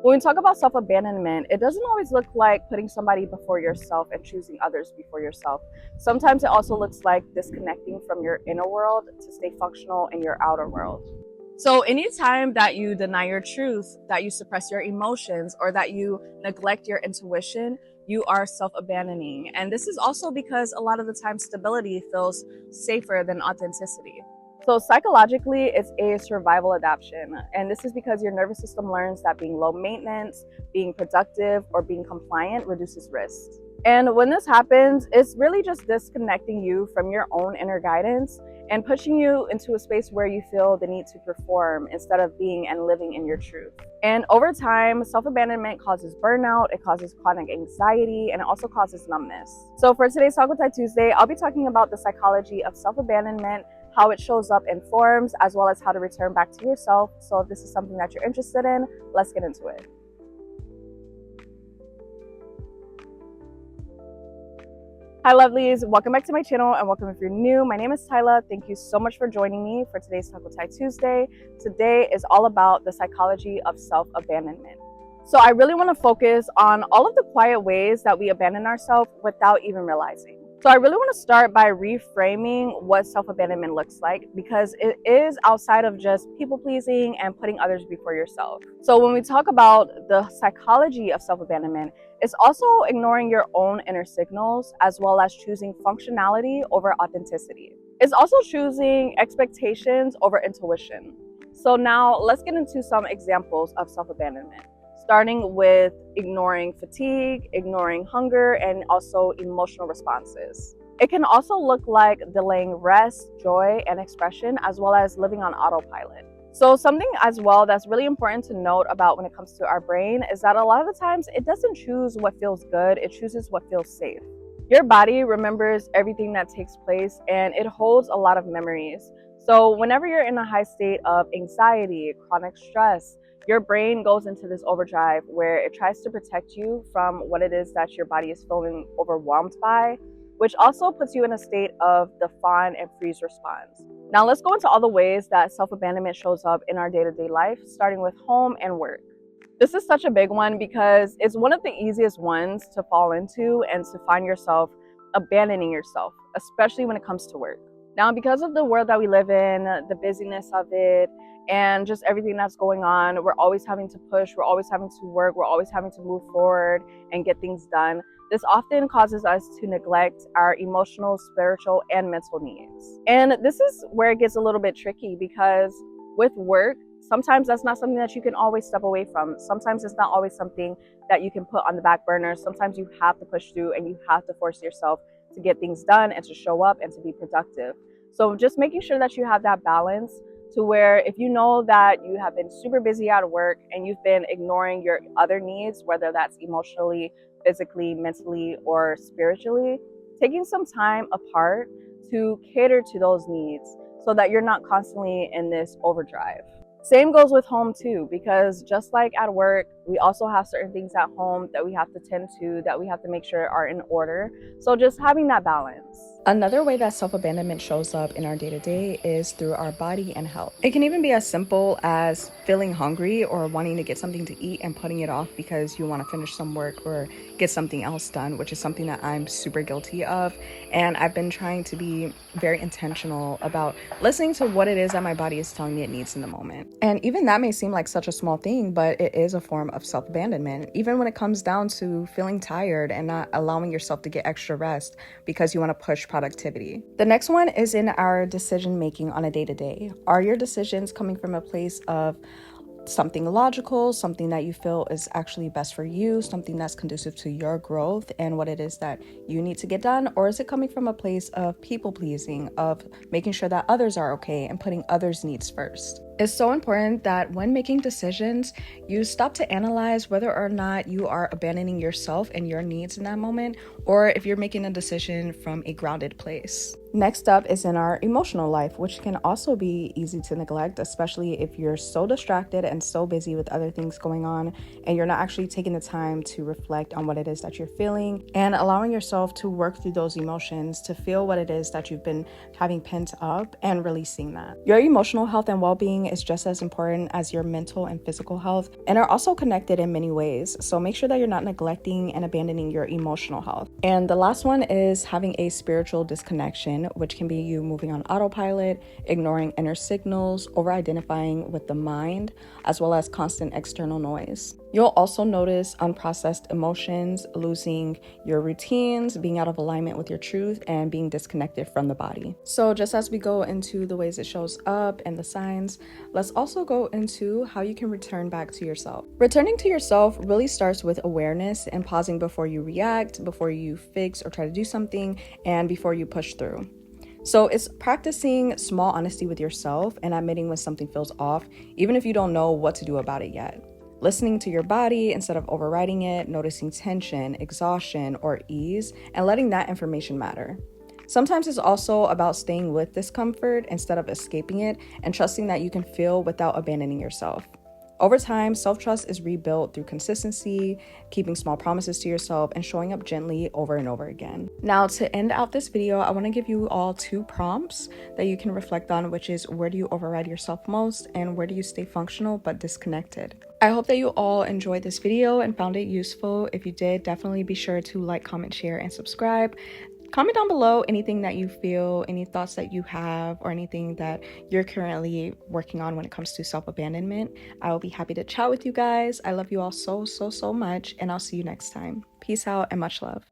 When we talk about self-abandonment, it doesn't always look like putting somebody before yourself and choosing others before yourself. Sometimes it also looks like disconnecting from your inner world to stay functional in your outer world. So anytime that you deny your truth, that you suppress your emotions, or that you neglect your intuition, you are self-abandoning. And this is also because a lot of the time stability feels safer than authenticity. So psychologically, it's a survival adaptation. And this is because your nervous system learns that being low maintenance, being productive, or being compliant reduces risk. And when this happens, it's really just disconnecting you from your own inner guidance and pushing you into a space where you feel the need to perform instead of being and living in your truth. And over time, self-abandonment causes burnout, it causes chronic anxiety, and it also causes numbness. So for today's Talk with Tyy Tuesday, I'll be talking about the psychology of self-abandonment, how it shows up in forms, as well as how to return back to yourself. So if this is something that you're interested in, let's get into it. Hi lovelies, welcome back to my channel and welcome if you're new. My name is Tyla. Thank you so much for joining me for today's Talk with Tyy Tuesday. Today is all about the psychology of self-abandonment. So I really want to focus on all of the quiet ways that we abandon ourselves without even realizing. So I really want to start by reframing what self-abandonment looks like, because it is outside of just people-pleasing and putting others before yourself. So when we talk about the psychology of self-abandonment, it's also ignoring your own inner signals, as well as choosing functionality over authenticity. It's also choosing expectations over intuition. So now let's get into some examples of self-abandonment, starting with ignoring fatigue, ignoring hunger, and also emotional responses. It can also look like delaying rest, joy, and expression, as well as living on autopilot. So something as well that's really important to note about when it comes to our brain is that a lot of the times it doesn't choose what feels good, it chooses what feels safe. Your body remembers everything that takes place and it holds a lot of memories. So whenever you're in a high state of anxiety, chronic stress, your brain goes into this overdrive where it tries to protect you from what it is that your body is feeling overwhelmed by, which also puts you in a state of the fawn and freeze response. Now let's go into all the ways that self-abandonment shows up in our day-to-day life, starting with home and work. This is such a big one because it's one of the easiest ones to fall into and to find yourself abandoning yourself, especially when it comes to work. Now, because of the world that we live in, the busyness of it, and just everything that's going on, we're always having to push, we're always having to work, we're always having to move forward and get things done. This often causes us to neglect our emotional, spiritual, and mental needs. And this is where it gets a little bit tricky, because with work, sometimes that's not something that you can always step away from. Sometimes it's not always something that you can put on the back burner. Sometimes you have to push through and you have to force yourself to get things done and to show up and to be productive. So just making sure that you have that balance to where if you know that you have been super busy at work and you've been ignoring your other needs, whether that's emotionally, physically, mentally, or spiritually, taking some time apart to cater to those needs so that you're not constantly in this overdrive. Same goes with home too, because just like at work, we also have certain things at home that we have to tend to, that we have to make sure are in order. So just having that balance. Another way that self-abandonment shows up in our day-to-day is through our body and health. It can even be as simple as feeling hungry or wanting to get something to eat and putting it off because you want to finish some work or get something else done, which is something that I'm super guilty of. And I've been trying to be very intentional about listening to what it is that my body is telling me it needs in the moment. And even that may seem like such a small thing, but it is a form of self-abandonment. Even when it comes down to feeling tired and not allowing yourself to get extra rest because you want to push productivity. The next one is in our decision making on a day-to-day. Are your decisions coming from a place of something logical, something that you feel is actually best for you, something that's conducive to your growth and what it is that you need to get done? Or is it coming from a place of people pleasing, of making sure that others are okay and putting others' needs first? It's so important that when making decisions, you stop to analyze whether or not you are abandoning yourself and your needs in that moment, or if you're making a decision from a grounded place. Next up is in our emotional life, which can also be easy to neglect, especially if you're so distracted and so busy with other things going on and you're not actually taking the time to reflect on what it is that you're feeling and allowing yourself to work through those emotions, to feel what it is that you've been having pent up and releasing that. Your emotional health and well-being is just as important as your mental and physical health and are also connected in many ways. So make sure that you're not neglecting and abandoning your emotional health. And the last one is having a spiritual disconnection, which can be you moving on autopilot, ignoring inner signals, over-identifying with the mind, as well as constant external noise. You'll also notice unprocessed emotions, losing your routines, being out of alignment with your truth, and being disconnected from the body. So just as we go into the ways it shows up and the signs, let's also go into how you can return back to yourself. Returning to yourself really starts with awareness and pausing before you react, before you fix or try to do something, and before you push through. So it's practicing small honesty with yourself and admitting when something feels off, even if you don't know what to do about it yet. Listening to your body instead of overriding it, noticing tension, exhaustion, or ease, and letting that information matter. Sometimes it's also about staying with discomfort instead of escaping it and trusting that you can feel without abandoning yourself. Over time, self-trust is rebuilt through consistency, keeping small promises to yourself, and showing up gently over and over again. Now, to end out this video, I want to give you all 2 prompts that you can reflect on, which is where do you override yourself most and where do you stay functional but disconnected? I hope that you all enjoyed this video and found it useful. If you did, definitely be sure to like, comment, share, and subscribe. Comment down below anything that you feel, any thoughts that you have, or anything that you're currently working on when it comes to self-abandonment. I will be happy to chat with you guys. I love you all so much, and I'll see you next time. Peace out and much love.